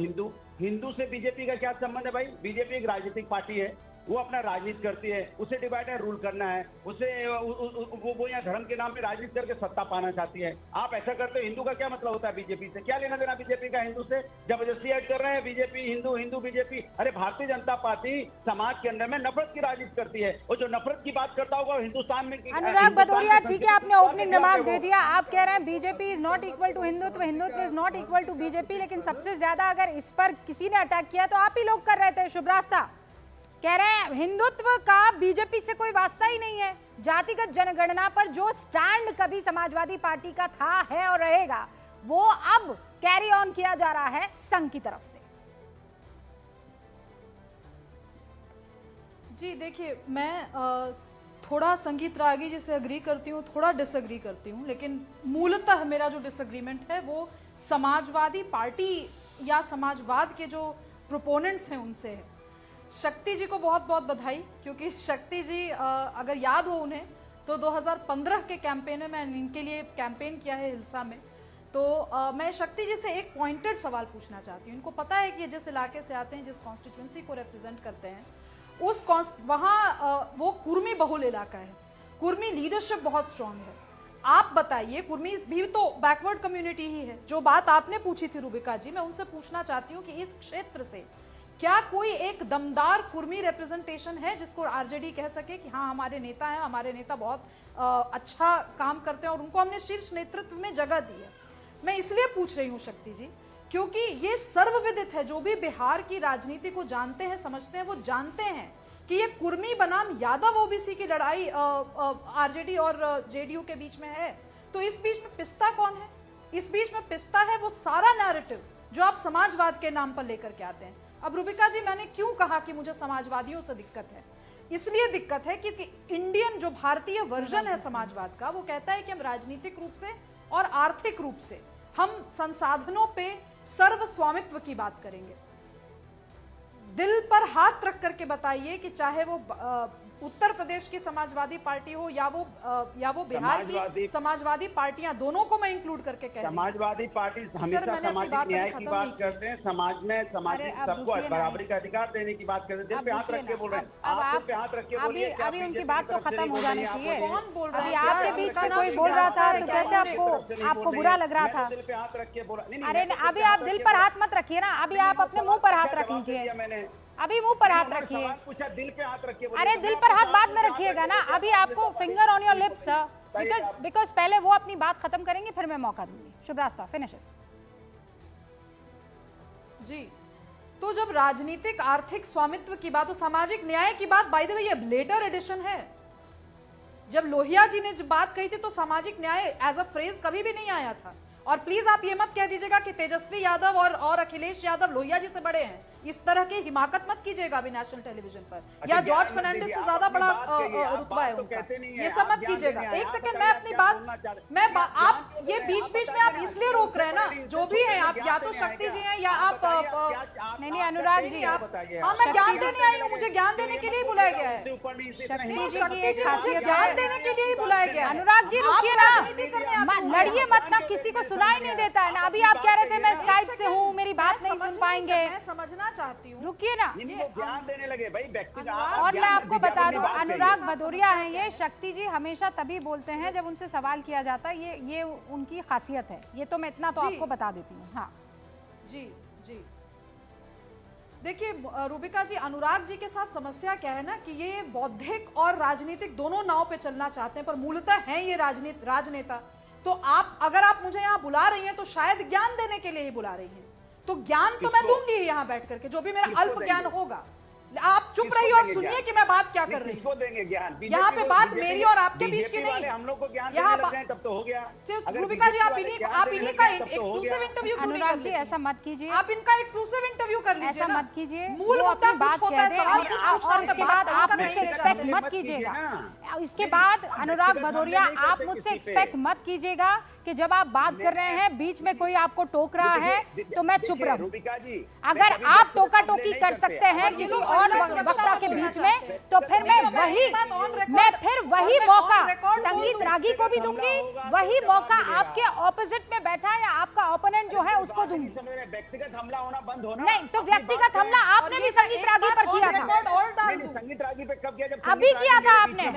हिंदू से बीजेपी का क्या संबंध है? भाई बीजेपी एक राजनीतिक पार्टी है, वो अपना राजनीति करती है, उसे डिवाइड एंड रूल करना है, उसे वो यहाँ धर्म के नाम पे राजनीति करके सत्ता पाना चाहती है। आप ऐसा करते हो, हिंदू का क्या मतलब होता है बीजेपी से? क्या लेना देना बीजेपी का हिंदू से? जबरदस्ती ऐड कर रहे हैं बीजेपी हिंदू बीजेपी। अरे भारतीय जनता पार्टी समाज के अंदर में नफरत की राजनीति करती है, और जो नफरत की बात करता होगा हिंदुस्तान में। अनुराग भदौरिया ठीक है, आपने ओपनिंग रिमार्क दे दिया, आप कह रहे हैं BJP is not equal to Hindutva, Hindutva is not equal to BJP, लेकिन सबसे ज्यादा अगर इस पर किसी ने अटैक किया तो आप ही लोग कर रहे थे। शुभ रास्ता कह रहे हैं हिंदुत्व का बीजेपी से कोई वास्ता ही नहीं है। जातिगत जनगणना पर जो स्टैंड कभी समाजवादी पार्टी का था, है और रहेगा, वो अब कैरी ऑन किया जा रहा है संघ की तरफ से। जी देखिए, मैं थोड़ा संगीत रागी जी से अग्री करती हूँ, थोड़ा डिसएग्री करती हूँ, लेकिन मूलतः मेरा जो डिसएग्रीमेंट है वो समाजवादी पार्टी या समाजवाद के जो प्रोपोनेंट्स हैं उनसे है। शक्ति जी को बहुत बहुत बधाई, क्योंकि शक्ति जी अगर याद हो उन्हें तो 2015 के कैंपेन में मैंने इनके लिए कैंपेन किया है हिल्सा में। तो मैं शक्ति जी से एक पॉइंटेड सवाल पूछना चाहती हूँ। इनको पता है कि जिस इलाके से आते हैं, जिस कॉन्स्टिट्यूंसी को रिप्रेजेंट करते हैं, वहाँ वो कुर्मी बहुल इलाका है, कुर्मी लीडरशिप बहुत स्ट्रांग है। आप बताइए, कुर्मी भी तो बैकवर्ड कम्युनिटी ही है। जो बात आपने पूछी थी रूबिका जी, मैं उनसे पूछना चाहती हूँ कि इस क्षेत्र से क्या कोई एक दमदार कुर्मी रिप्रेजेंटेशन है जिसको आरजेडी कह सके कि हाँ हमारे नेता हैं, हमारे नेता बहुत अच्छा काम करते हैं और उनको हमने शीर्ष नेतृत्व में जगह दी है? मैं इसलिए पूछ रही हूँ शक्ति जी, क्योंकि ये सर्वविदित है, जो भी बिहार की राजनीति को जानते हैं, समझते हैं, वो जानते हैं कि ये कुर्मी बनाम यादव ओबीसी की लड़ाई आरजेडी और जेडीयू के बीच में है। तो इस बीच में पिस्ता कौन है? इस बीच में पिस्ता है वो सारा नैरेटिव जो आप समाजवाद के नाम पर लेकर के आते हैं। अब रूबिका जी, मैंने क्यों कहा कि मुझे समाजवादियों से दिक्कत है? इसलिए दिक्कत है क्योंकि इंडियन जो भारतीय वर्जन है समाजवाद का, वो कहता है कि हम राजनीतिक रूप से और आर्थिक रूप से हम संसाधनों पे सर्व स्वामित्व की बात करेंगे। दिल पर हाथ रख करके बताइए कि चाहे वो उत्तर प्रदेश की समाजवादी पार्टी हो या वो बिहार की समाजवादी पार्टियां, दोनों को मैं इंक्लूड करके कह रही हूं। समाजवादी पार्टी हमेशा सामाजिक न्याय की बात करते हैं, समाज में सामाजिक सबको बराबरी का अधिकार देने की बात करते हैं। दिल पे हाथ रख के बोल रहे हैं, आप पे हाथ रख के बोलिए। अभी उनकी बात तो खत्म हो जानी चाहिए। कौन बोल रहा है? अभी आपके बीच में कोई बोल रहा था तो कैसे आपको बुरा लग रहा था? दिल पे हाथ रख के बोला। अरे अभी आप दिल पर हाथ मत रखिए ना, अभी आप अपने मुंह पर हाथ रख लीजिए। मैंने अभी मुंह पर हाथ रखिए। पूछा, दिल पे हाथ रख के। अरे दिल पर हाथ बाद में रखिएगा ना, अभी आपको finger on your lips because पहले वो अपनी बात खत्म करेंगे, फिर मैं मौका दूंगी। शुभ रास्ता, फिनिश इट। जी, तो जब राजनीतिक आर्थिक स्वामित्व की बात, तो सामाजिक न्याय की बात, बाय द वे ये लेटर एडिशन है। जब लोहिया जी ने जब बात कही थी तो सामाजिक न्याय एज अ फ्रेज कभी भी नहीं आया था। और प्लीज आप ये मत कह दीजिएगा कि तेजस्वी यादव और अखिलेश यादव लोहिया जी से बड़े हैं। इस तरह की हिमाकत मत कीजिएगा अभी नेशनल टेलीविजन पर, या जॉर्ज फर्नांडिस से ज्यादा बड़ा रुतबा है उनका, ये सब मत कीजिएगा। एक सेकंड, मैं अपनी बात, आप ये बीच बीच में आप इसलिए रोक रहे हैं ना, जो भी है आप, या तो शक्ति जी हैं या आप नहीं अनुराग जी, हाँ मैं ज्ञान देने आई हूँ, मुझे ज्ञान देने के लिए ही बुलाया गया है। शक्ति जी की एक खासियत ज्ञान है। देने के लिए ही बुलाया गया है। अनुराग जी रुकिए ना, लड़िए मत ना, किसी को सुनाई नहीं देता है ना। अभी आप कह रहे थे मैं स्काइप से हूँ, मेरी बात नहीं सुन पाएंगे। मैं समझना चाहती हूँ, रुकिए ना। ज्ञान देने लगे भाई व्यक्ति। और मैं आपको बता दूं, अनुराग भदौरिया हैं ये। शक्ति जी हमेशा तभी बोलते हैं जब उनसे सवाल किया जाता है, ये उनकी खासियत है। ये तो मैं इतना तो आपको बता देती हूँ। हाँ जी जी, देखिए रूबिका जी, अनुराग जी के साथ समस्या क्या है ना कि ये बौद्धिक और राजनीतिक दोनों नाव पे चलना चाहते हैं, पर मूलतः हैं ये राजनेता। तो आप, अगर आप मुझे यहाँ बुला रही हैं तो शायद ज्ञान देने के लिए ही बुला रही हैं। तो ज्ञान तो मैं दूंगी यहाँ बैठ करके, जो भी मेरा अल्प ज्ञान होगा। आप चुप रहिए और सुनिए कि मैं बात क्या कर रही हूँ। देंगे ज्ञान, यहाँ पे बात मेरी और आपके बीच की नहीं, हम लोग को ज्ञान यहाँ देने लग जाए तब तो हो गया। रूबिका जी, आप इन्हीं का एक्सक्लूसिव इंटरव्यू क्यों नहीं अनुराग कर जी लेते? ऐसा मत कीजिए, आप इनका एक्सक्लूसिव इंटरव्यू कर लीजिए ऐसा ना। मत कीजिए। मूल वो मुद्दा अपनी बात कुछ होता कह है, दें सवाल कुछ पूछना और है, इसके बात बाद आप करना मुझसे नहीं एक्सपेक्ट चाहिए। मत कीजिएगा। इसके बाद अनुराग भदौरिया आप मुझसे एक्सपेक्ट मत कीजिएगा कि जब आप बात कर रहे हैं बीच में कोई आपको टोक रहा है तो मैं चुप रहूं। अगर आप टोका टोकी कर सकते हैं किसी और वक्ता के बीच में, तो फिर मैं फिर वही मौका संगीत रागी को भी दूंगी, वही मौका आपके ऑपोजिट में बैठा है आपका ओपोनेंट जो है उसको दूंगी। व्यक्तिगत हमला होना बंद होना। नहीं तो व्यक्तिगत हमला आपने भी संगीत रागी पर किया था। संगीत रागी पे कब किया? जब अभी किया था आपने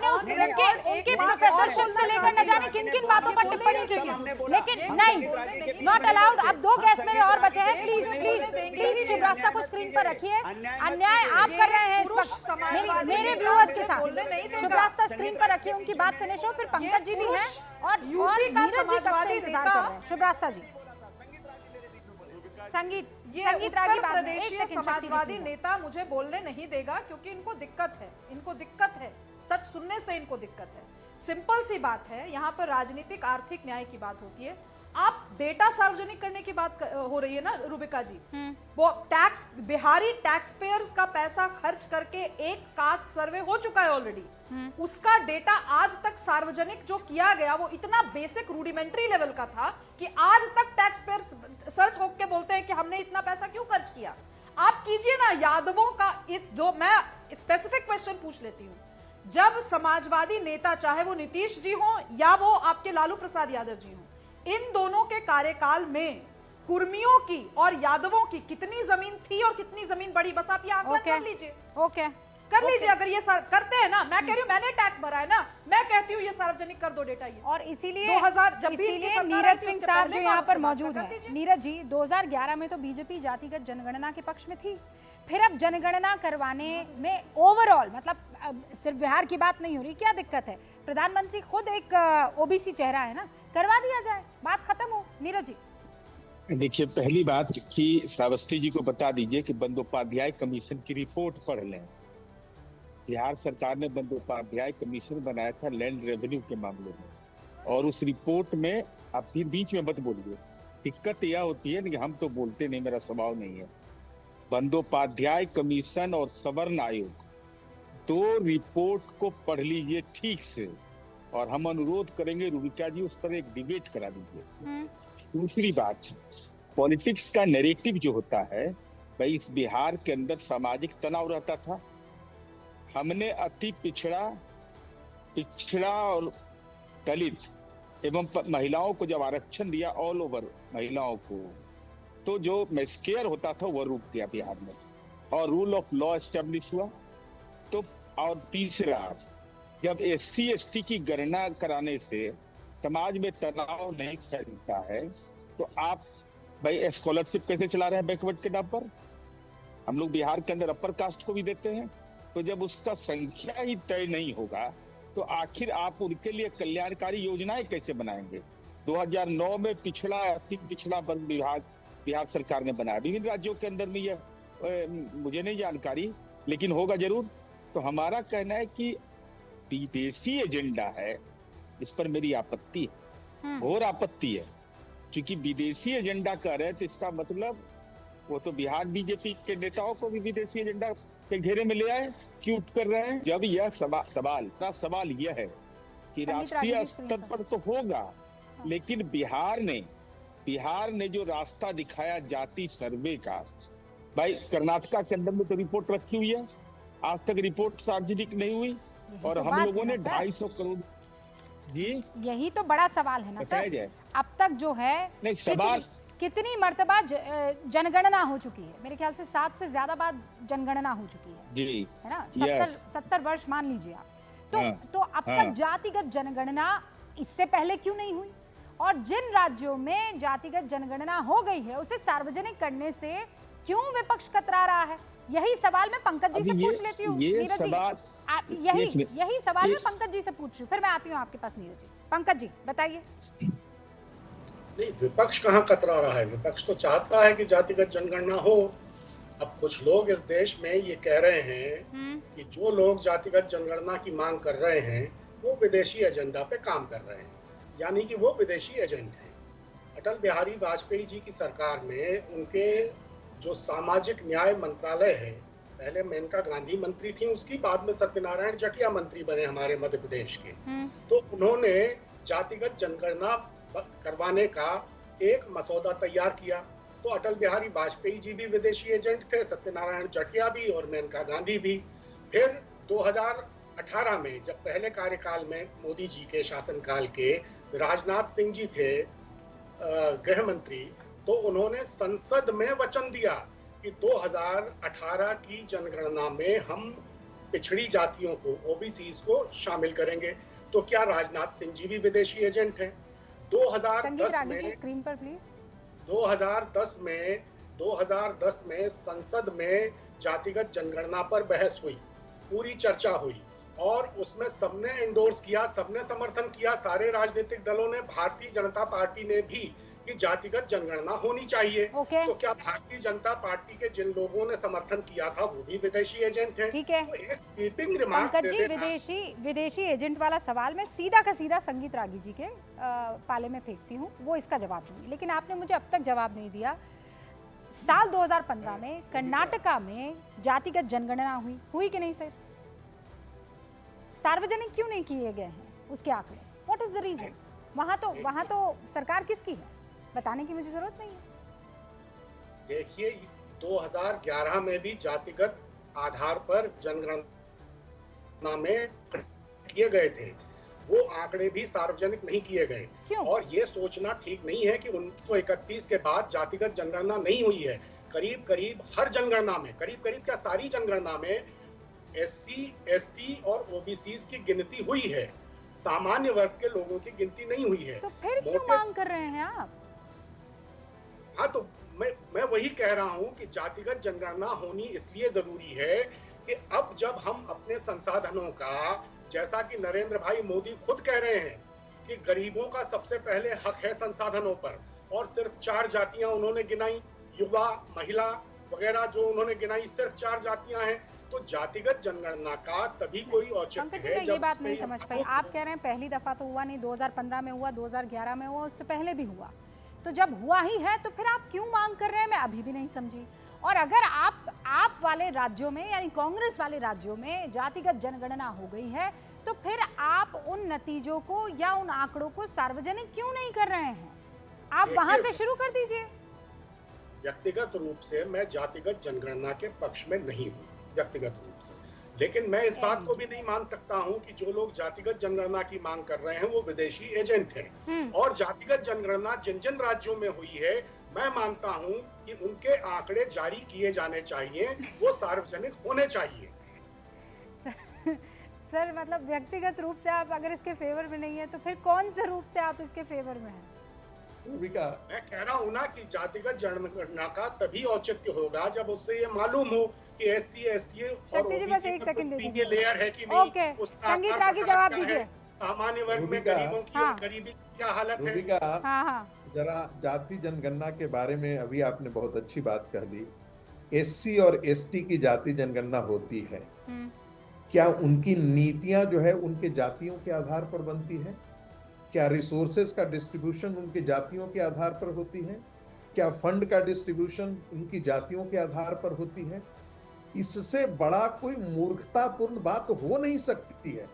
उनके प्रोफेसरशिप से लेकर न जाने किन किन बातों पर टिप्पणी की थी, लेकिन नहीं, नॉट अलाउड। अब 2 गैस मेरे और बचे हैं। प्लीज प्लीज प्लीज शुभ रास्ता को स्क्रीन पर रखिए। अन्याय आप कर रहे हैं इस वक्त मेरे व्यूअर्स के साथ। शुभ रास्ता स्क्रीन पर रखिए, उनकी बात फिनिश हो, फिर पंकज जी भी हैं और नीरज जी कब से इंतजार कर रहे हैं। शुभ रास्ता जी, संगीत रागी बात में 1 सेकंड। समाजवादी नेता मुझे बोलने नहीं देगा क्योंकि इनको दिक्कत है, सच सुनने से इनको दिक्कत है। सिंपल सी बात है, यहाँ पर राजनीतिक आर्थिक न्याय की बात होती है। आप डेटा सार्वजनिक करने की बात हो रही है ना रूबिका जी, वो टैक्स, बिहारी टैक्स पेयर्स का पैसा खर्च करके एक कास्ट सर्वे हो चुका है ऑलरेडी। उसका डेटा आज तक सार्वजनिक जो किया गया वो इतना बेसिक रूडिमेंट्री लेवल का था कि आज तक टैक्स पेयर्स सर ठोक के बोलते हैं कि हमने इतना पैसा क्यों खर्च किया। आप कीजिए ना यादवों का। मैं स्पेसिफिक क्वेश्चन पूछ लेती हूँ, जब समाजवादी नेता, चाहे वो नीतीश जी हो या वो आपके लालू प्रसाद यादव जी हो, इन दोनों के कार्यकाल में कुर्मियों की और यादवों की कितनी जमीन थी और कितनी जमीन बढ़ी, बस आप ये आकलन कर लीजिए। ओके कर लीजिए अगर ये करते हैं ना। मैं कह रही हूँ मैंने टैक्स भरा है ना, मैं कहती हूँ ये सार्वजनिक कर दो डेटा ये। और इसीलिए 2000 जब भी इसीलिए सरकार नीरज आई थी, सिंह उससे साहब पहले जो यहाँ बात पर कर मौजूद हैं, दीजिए। नीरज जी 2011 में तो बीजेपी जातिगत जनगणना के पक्ष में थी, फिर अब जनगणना करवाने में ओवरऑल मतलब सिर्फ बिहार की बात नहीं हो रही, क्या दिक्कत है? प्रधानमंत्री खुद एक ओबीसी चेहरा है ना, करवा दिया जाए, बात खत्म हो। नीरज जी देखिए, पहली बात कि श्रावस्ती जी को बता दीजिए कि बंदोपाध्याय कमीशन की रिपोर्ट पढ़ लें। बिहार सरकार ने बंदोपाध्याय कमीशन बनाया था लैंड रेवेन्यू के मामले में, और उस रिपोर्ट में आप फिर बीच में मत बोलिए। दिक्कत यह होती है कि हम तो बोलते नहीं, मेरा स्वभाव नहीं है। बंदोपाध्याय कमीशन और सवर्ण आयोग दो रिपोर्ट को पढ़ लीजिए ठीक से, और हम अनुरोध करेंगे रुबिका जी उस पर एक डिबेट करा दीजिए। दूसरी बात, पॉलिटिक्स का नैरेटिव जो होता है भाई, इस बिहार के अंदर सामाजिक तनाव रहता था। हमने अति पिछड़ा और दलित एवं महिलाओं को जब आरक्षण दिया, ऑल ओवर महिलाओं को, तो जो मेस्केयर होता था वो रुक गया बिहार में, और रूल ऑफ लॉ एस्टेब्लिश हुआ। तो और तीसरा, जब SC ST की गणना कराने से समाज में तनाव नहीं फैलता है, तो आप भाई स्कॉलरशिप कैसे चला रहे हैं बैकवर्ड के नाम पर? हम लोग बिहार के अंदर अपर कास्ट को भी देते हैं। तो जब उसका संख्या ही तय नहीं होगा, तो आखिर आप उनके लिए कल्याणकारी योजनाएं कैसे बनाएंगे? 2009 में अति पिछड़ा वर्ग विभाग बिहार सरकार ने बनाया, विभिन्न राज्यों के अंदर में यह मुझे नहीं जानकारी, लेकिन होगा जरूर। तो हमारा कहना है कि विदेशी एजेंडा है, इस पर मेरी आपत्ति है, घोर आपत्ति है। क्योंकि विदेशी एजेंडा कह रहे हैं तो इसका मतलब वो तो बिहार बीजेपी के नेताओं को भी विदेशी एजेंडा के घेरे में ले आए, क्यूट कर रहे हैं। जब यह सवाल यह है कि राष्ट्रीय स्तर पर तो होगा, लेकिन बिहार ने जो रास्ता दिखाया जाति सर्वे का, भाई कर्नाटका के अंदर में तो रिपोर्ट रखी हुई है, आज तक रिपोर्ट सार्वजनिक नहीं हुई, और हम लोगों ने 250 करोड़ जी, यही तो बड़ा सवाल है ना सर। अब तक जो है कितनी मर्तबा जनगणना हो चुकी है? मेरे ख्याल से 7 से ज्यादा बार जनगणना हो चुकी है जी, है ना? 70 वर्ष मान लीजिए आप। तो अब तक जातिगत जनगणना इससे पहले क्यों नहीं हुई? और जिन राज्यों में जातिगत जनगणना हो गई है, उसे सार्वजनिक करने से क्यों विपक्ष कतरा रहा है? यही सवाल मैं पंकज जी से पूछ लेती हूँ। नीरज जी, यही सवाल मैं पंकज जी से पूछ रही हूँ, फिर मैं आती हूँ आपके पास। नीरज जी, पंकज जी बताइए। नहीं, विपक्ष कहाँ कतरा रहा है? विपक्ष तो चाहता है कि जातिगत जनगणना हो। अब कुछ लोग इस देश में ये कह रहे हैं कि जो लोग जातिगत जनगणना की मांग कर रहे हैं वो विदेशी एजेंडा पे काम कर रहे हैं, यानी कि वो विदेशी एजेंट हैं। अटल बिहारी वाजपेयी जी की सरकार में उनके जो सामाजिक न्याय मंत्रालय है, पहले मेनका गांधी मंत्री थी उसकी, बाद में सत्यनारायण जटिया मंत्री बने हमारे मध्य प्रदेश के। तो उन्होंने जातिगत जनगणना करवाने का एक मसौदा तैयार किया। तो अटल बिहारी वाजपेयी जी भी विदेशी एजेंट थे, सत्यनारायण जटिया भी और मेनका गांधी भी। फिर 2018 में जब पहले कार्यकाल में मोदी जी के शासनकाल के राजनाथ सिंह जी थे गृह मंत्री, तो उन्होंने संसद में वचन दिया कि 2018 की जनगणना में हम पिछड़ी जातियों को, ओबीसीज को शामिल करेंगे। तो क्या राजनाथ सिंह जी भी विदेशी एजेंट हैं? 2010 में संसद में जातिगत जनगणना पर बहस हुई, पूरी चर्चा हुई, और उसमें सबने एंडोर्स किया, सबने समर्थन किया, सारे राजनीतिक दलों ने, भारतीय जनता पार्टी ने भी, कि जातिगत जनगणना होनी चाहिए। तो क्या भारतीय जनता पार्टी के जिन लोगों ने समर्थन किया था वो भी विदेशी एजेंट हैं? ठीक है, तो एक स्वीपिंग रिमार्क पंकज जी, विदेशी एजेंट वाला सवाल मैं सीधा का सीधा संगीत रागी जी के पाले में फेंकती हूँ, वो इसका जवाब देंगे, लेकिन आपने मुझे अब तक जवाब नहीं दिया। साल 2015 में कर्नाटका में जातिगत जनगणना हुई कि नहीं सर? सार्वजनिक क्यों नहीं किए गए हैं उसके आंकड़े? What is the reason? वहां तो सरकार किसकी है, बताने की मुझे जरूरत नहीं है। देखिए, 2011 में भी जातिगत आधार पर जनगणना में किए गए थे, वो आंकड़े भी सार्वजनिक नहीं किए गए। क्यों? और ये सोचना ठीक नहीं है कि 1931 के बाद जातिगत जनगणना नहीं हुई है। करीब करीब हर जनगणना में, करीब करीब क्या सारी जनगणना में एससी, एसटी और ओबीसी की गिनती हुई है, सामान्य वर्ग के लोगों की गिनती नहीं हुई है। तो फिर क्यों मांग कर रहे हैं आप? हाँ, तो मैं वही कह रहा हूँ कि जातिगत जनगणना होनी इसलिए जरूरी है कि अब जब हम अपने संसाधनों का, जैसा कि नरेंद्र भाई मोदी खुद कह रहे हैं कि गरीबों का सबसे पहले हक है संसाधनों पर, और सिर्फ 4 जातियां उन्होंने गिनाई, युवा, महिला वगैरह जो उन्होंने गिनाई, सिर्फ 4 जातियां हैं। तो जातिगत जनगणना का तभी कोई औचित्य पंकज जी, है मैं ये जब बात नहीं से- समझ पाई। आप कह रहे हैं पहली दफा तो हुआ नहीं, 2015 में हुआ, 2011 में हुआ, उससे पहले भी हुआ। तो जब हुआ ही है तो फिर आप क्यों मांग कर रहे हैं, मैं अभी भी नहीं समझी। और अगर आप वाले राज्यों में, यानी कांग्रेस वाले राज्यों में जातिगत जनगणना हो गई है, तो फिर आप उन नतीजों को या उन आंकड़ों को सार्वजनिक क्यों नहीं कर रहे हैं? आप वहां से शुरू कर दीजिए। व्यक्तिगत रूप से मैं जातिगत जनगणना के पक्ष में नहीं हूँ, व्यक्तिगत रूप से, लेकिन मैं इस बात को भी नहीं मान सकता हूँ कि जो लोग जातिगत जनगणना की मांग कर रहे हैं वो विदेशी एजेंट हैं। और जातिगत जनगणना जिन जिन राज्यों में हुई है, मैं मानता हूँ कि उनके आंकड़े जारी किए जाने चाहिए, वो सार्वजनिक होने चाहिए। सर, मतलब व्यक्तिगत रूप से आप अगर इसके फेवर में नहीं है तो फिर कौन से रूप से आप इसके फेवर में हैं? मैं कह रहा हूँ ना कि जातिगत जनगणना का तभी औचित्य होगा जब उससे ये मालूम हो कि एससी, एसटी और शक्ति जी, बस ओबीसी एक सेकंड दे में दीजिए। लेयर है कि नहीं, ओके, उसका संगीत आकार रागी बढ़ा जवाब क्या है, दीजिए। सामान्य वर्ग में रूबिका, गरीबों की हाँ। और गरीबी की क्या हालत है। रूबिका, हाँ हाँ, जरा जाति जनगणना के बारे में अभी आपने बहुत अच्छी बात कह दी। एससी और एसटी की जाति जनगणना होती है, क्या उनकी नीतियां जो है उनके जातियों के आधार पर बनती है? क्या रिसोर्सेज का डिस्ट्रीब्यूशन उनकी जातियों के आधार पर होती है? क्या फंड का डिस्ट्रीब्यूशन उनकी जातियों के आधार पर होती है? इससे बड़ा कोई मूर्खतापूर्ण बात हो नहीं सकती है।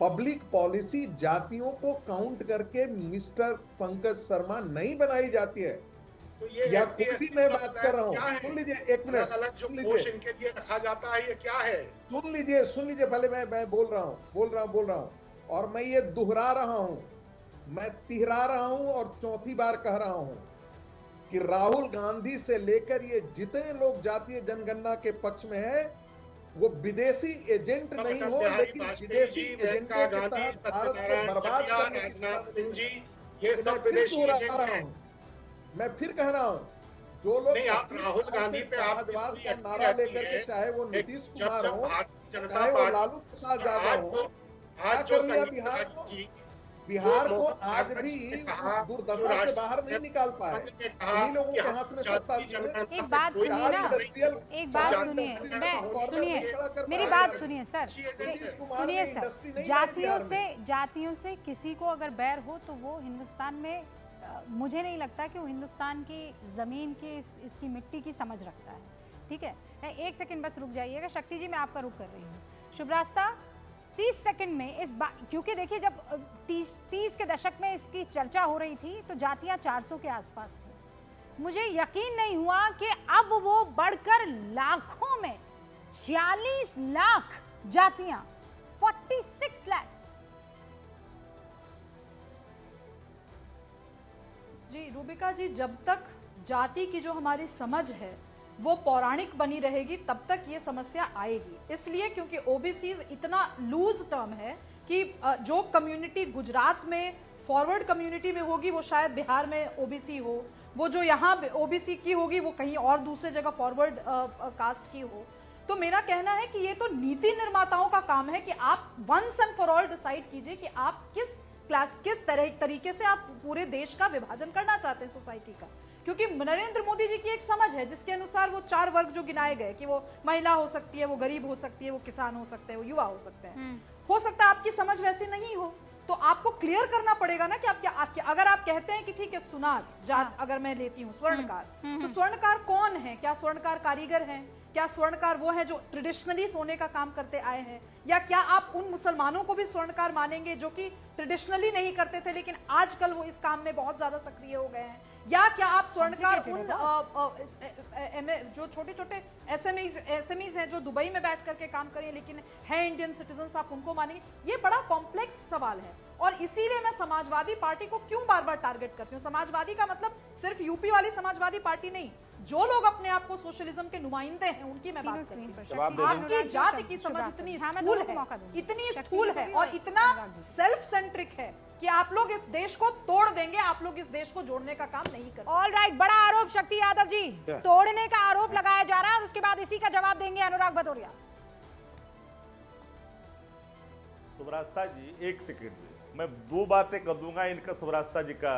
पब्लिक पॉलिसी जातियों को काउंट करके मिस्टर पंकज शर्मा नहीं बनाई जाती है। तो ये या SC, खुद भी ST मैं का बात कर रहा क्या हूँ, है? सुन लीजिए एक मिनट, अलग-अलग जो सुन कोष लीजिए, इनके लिए रखा जाता है, ये क्या है? सुन लीजिए पहले मैं बोल रहा हूँ और मैं ये दोहरा रहा हूँ, मैं तिहरा रहा हूँ और चौथी बार कह रहा हूँ कि राहुल गांधी से लेकर ये जितने लोग जातीय जनगणना के पक्ष में है, वो विदेशी एजेंट नहीं हो, लेकिन विदेशी एजेंट के तहत भारत को बर्बाद करने की राजनाथ सिंह जी, ये मैं सब फिर विदेशी दोहरा एजेंट रहा हैं। हूँ, मैं फिर कह रहा हूँ, जो लोग नहीं, आप 25 राहुल साल गांधी से पे आप समाजवाद पूरी का अटकी नारा रहती लेकर के, है। चाहे वो नीतीश जब कुमार हो, भारतीय जनता चाहे वो पार्टी लालू प्रसाद यादव हो, क्या कर लिया बिहार को? बिहार को आज भी उस दुर्दशा से बाहर नहीं निकाल पाए। इन्हीं लोगों के हाथ में सत्ता थी। एक बात सुनिए ना, एक बात सुनिए, मेरी बात सुनिए सर, सुनिए सर, जातियों से किसी को अगर बैर हो तो वो हिंदुस्तान में, मुझे नहीं लगता कि वो हिंदुस्तान की जमीन की इसकी मिट्टी की समझ रखता है। ठीक है, एक सेकंड बस रुक जाइएगा। शक्ति जी, मैं आपका रुक कर रही हूँ। शुभ रास्ता, 30 सेकंड में इस बात, क्योंकि देखिए जब 30 के दशक में इसकी चर्चा हो रही थी तो जातियां 400 के आसपास थी। मुझे यकीन नहीं हुआ कि अब वो बढ़कर लाखों में 46 लाख जातियां, 46 लाख। जी रूबिका जी, जब तक जाति की जो हमारी समझ है वो पौराणिक बनी रहेगी तब तक ये समस्या आएगी। इसलिए क्योंकि ओबीसी इतना लूज टर्म है कि जो कम्युनिटी गुजरात में फॉरवर्ड कम्युनिटी में होगी वो शायद बिहार में ओबीसी हो, वो जो यहाँ ओबीसी की होगी वो कहीं और दूसरे जगह फॉरवर्ड कास्ट की हो। तो मेरा कहना है कि ये तो नीति निर्माताओं का काम है कि आप once and for all decide कीजिए कि आप किस तरीके से आप पूरे देश का विभाजन करना चाहते हैं सोसाइटी का। क्योंकि नरेंद्र मोदी जी की एक समझ है जिसके अनुसार वो 4 वर्ग जो गिनाए गए कि वो महिला हो सकती है, वो गरीब हो सकती है, वो किसान हो सकते हैं, वो युवा हो सकते हैं। हो सकता है आपकी समझ वैसी नहीं हो, तो आपको क्लियर करना पड़ेगा ना कि आप क्या, अगर आप कहते हैं कि ठीक है सुनार जात, अगर मैं लेती हूँ स्वर्णकार, तो स्वर्णकार कौन है? क्या स्वर्णकार कारीगर हैं? क्या स्वर्णकार वो है जो ट्रेडिशनली सोने का काम करते आए हैं? या क्या आप उन मुसलमानों को भी स्वर्णकार मानेंगे जो कि ट्रेडिशनली नहीं करते थे लेकिन आजकल वो इस काम में बहुत ज्यादा सक्रिय हो गए हैं? या क्या आप स्वर्णकार उन जो छोटे छोटे एसएमईज हैं जो दुबई में बैठ करके काम करें लेकिन है इंडियन सिटीजन, आप उनको मानेंगे? ये बड़ा कॉम्प्लेक्स सवाल है और इसीलिए मैं समाजवादी पार्टी को क्यों बार बार टारगेट करती हूँ। समाजवादी का मतलब सिर्फ यूपी वाली समाजवादी पार्टी नहीं, जो लोग अपने आप को सोशलिज्म के नुमाइंदे हैं उनकी मैं बात करती हूँ। आपकी जाति की समझ इतनी स्थूल है और इतना सेल्फ सेंट्रिक है कि आप लोग इस देश को तोड़ देंगे, आप लोग इस देश को जोड़ने का काम नहीं करते। ऑल राइट, बड़ा आरोप शक्ति यादव जी, तोड़ने का आरोप लगाया जा रहा है और उसके बाद इसी का जवाब देंगे अनुराग भदौरिया। सुब्रास्ता जी एक सेकेंड में मैं दो बातें कर दूंगा इनका। सुब्रास्ता जी का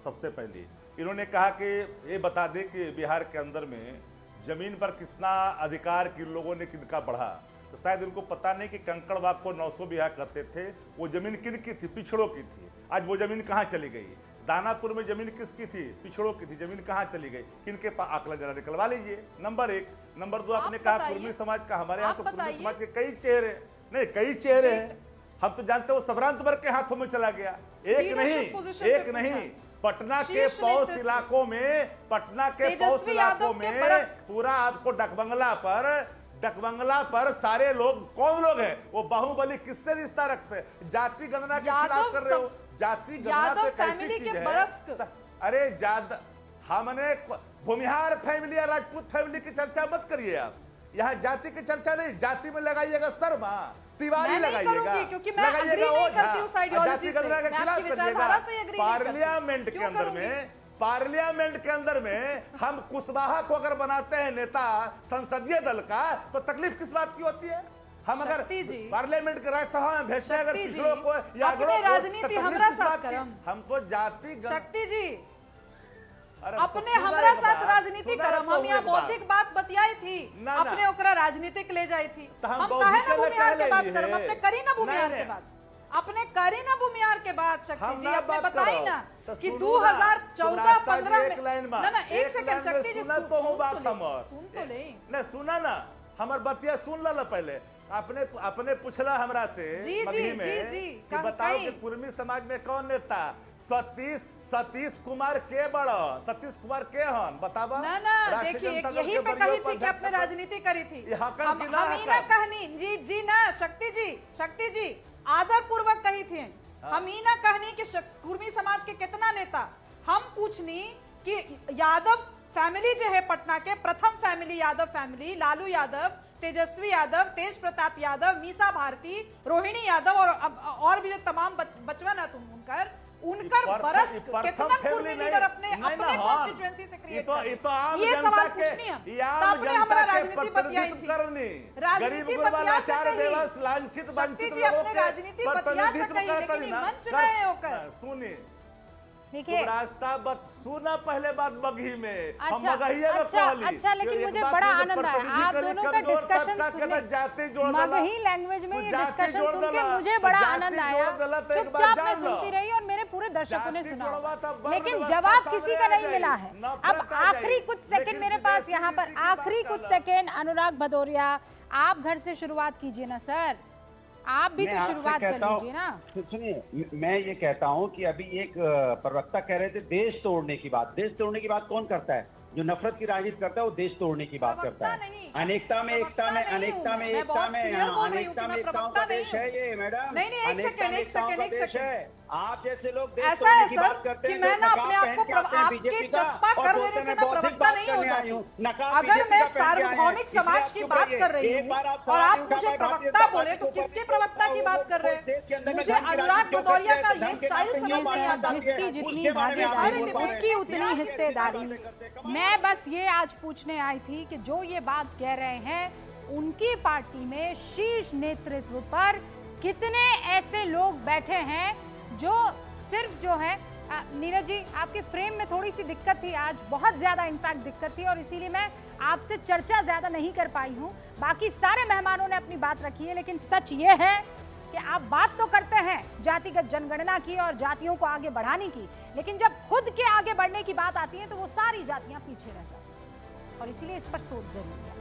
सबसे पहले इन्होंने कहा कि ये बता दें कि बिहार के अंदर में जमीन पर कितना अधिकार किन लोगों ने किनका बढ़ा, तो शायद इनको पता नहीं कि कंकड़बाग को 900 बीघा कहते थे, वो जमीन किन की थी? पिछड़ों की थी। आज वो जमीन कहाँ चली गई? दानापुर में जमीन किसकी थी? पिछड़ों की थी। जमीन कहाँ चली गई? किनके पास? आंकड़ा जरा निकलवा लीजिए। नंबर एक। नंबर दो, आपने कहा कुर्मी समाज का, हमारे यहाँ तो कुर्मी समाज के कई चेहरे नहीं, कई चेहरे हैं। हम तो जानते हो सबरांत वर्ग के हाथों में चला गया। एक नहीं, पटना के पौष इलाकों में, पटना के पौष इलाकों में पूरा आपको डकबंगला पर सारे लोग कौन लोग हैं? वो बाहुबली किससे रिश्ता रखते हैं? जाति गणना के खिलाफ कर रहे हो। जाति गणना तो एक ऐसी चीज है, अरे हमने भूमिहार फैमिली या राजपूत फैमिली की चर्चा मत करिए आप। यहाँ जाति की चर्चा नहीं, जाति में लगाइएगा शर्मा, तिवारी लगाइएगा, लगाइएगा ओझा, जाति गणना के खिलाफ करिएगा। पार्लियामेंट के अंदर में हम कुशवाहा को अगर बनाते हैं नेता संसदीय दल का, तो तकलीफ किस बात की होती है? हम अगर पार्लियामेंट के राज्यसभा में भेजते हैं अगर पिछड़ों को या अगड़ों को, राजनीति हमरा साथ करम। हम तो जाति शक्ति जी अपने हमरा साथ राजनीति करम। हम यहाँ बौद्धिक बात बतियाई थी, अपने ओकरा राजनीतिक ले जाई थी। हम काहे ना भूमिहार के बात करम? अपने करी ना भूमिहार के बात, अपने करी ना भूमिहार के बात। शक्ति जी अपने बताई ना कि 2014-15 में ना एक सेकंड शक्ति जी सुन तो ले ना, सुना ना हमार बतिया सुन ला पहले। अपने पूछला हमरा से मगही में कि बताओ कि कुर्मी समाज में कौन नेता? सतीश कुमार के बड़ा, सतीश कुमार के हन बतावा ना। देखिए यही पे कही थी कि अपने राजनीति करी थी। हम ही ना कहनी जी ना शक्ति जी आदर पूर्वक कही थी। हम ही ना कहनी कि कुर्मी समाज के कितना नेता, हम पूछनी कि यादव फैमिली जो है पटना के प्रथम फैमिली, यादव फैमिली, लालू यादव, तेजस्वी यादव, तेज प्रताप यादव, मीसा भारती, रोहिणी यादव और भी जो तमाम बचवन है उनकर बरस कितना कुर्मी लीडर अपने कॉन्स्टिट्यूएंसी से क्रिएट ये सवाल पूछनी है। आम जनता के प्रतिनिधित्व करनी, गरीब गुरबा लाचार बेबस लांछित वंचित लोगों के प्रतिनिधित्व करनी ना। सुनिए रास्ता सुना पहले बात मगही में। अच्छा, लेकिन मुझे बड़ा आनंद आया आप दोनों का डिस्कशन सुनने, मगही लैंग्वेज में ये डिस्कशन सुन के मुझे बड़ा आनंद आया। चुपचाप मैं सुनती रही और मेरे पूरे दर्शकों ने सुना, लेकिन जवाब किसी का नहीं मिला है। अब आखिरी कुछ सेकंड मेरे पास, यहाँ पर आखिरी कुछ सेकंड अनुराग भदौरिया आप घर से शुरुआत कीजिए ना सर, आप भी तो शुरुआत कर लीजिए ना। सुनिए मैं ये कहता हूँ कि अभी एक प्रवक्ता कह रहे थे देश तोड़ने की बात। देश तोड़ने की बात कौन करता है? जो नफरत की राजनीति करता है वो देश तोड़ने की बात करता है। अनेकता में एकता में, अनेकता में एकता में, अनेकता में एकताओं का देश है ये मैडम। अनेकता में एकताओं का देश है। आप जैसे लोग देश तोड़ने की बात करते हैं, मैं ना अपने आप को आपके चस्पा कर देने से मैं प्रवक्ता नहीं हो जाती हूँ। अगर मैं सार्वभौमिक समाज की बात कर रही हूँ और आप मुझे प्रवक्ता बोले तो किसके प्रवक्ता की बात कर रहे हैं? मुझे अनुराग भदौरिया का ये स्टाइल, जिसकी जितनी भागीदारी उसकी उतनी हिस्सेदारी। मैं बस ये आज पूछने आई थी कि जो ये बात कह रहे हैं उनकी पार्टी में शीर्ष नेतृत्व पर कितने ऐसे लोग बैठे हैं जो सिर्फ जो है नीरज जी आपके फ्रेम में थोड़ी सी दिक्कत थी आज, बहुत ज्यादा इनफैक्ट दिक्कत थी और इसीलिए मैं आपसे चर्चा ज्यादा नहीं कर पाई हूं। बाकी सारे मेहमानों ने अपनी बात रखी है, लेकिन सच ये है कि आप बात तो करते हैं जातिगत जनगणना की और जातियों को आगे बढ़ाने की, लेकिन जब खुद के आगे बढ़ने की बात आती है तो वो सारी जातियां पीछे रह जाती हैं और इसीलिए इस पर सोच जरूरी है।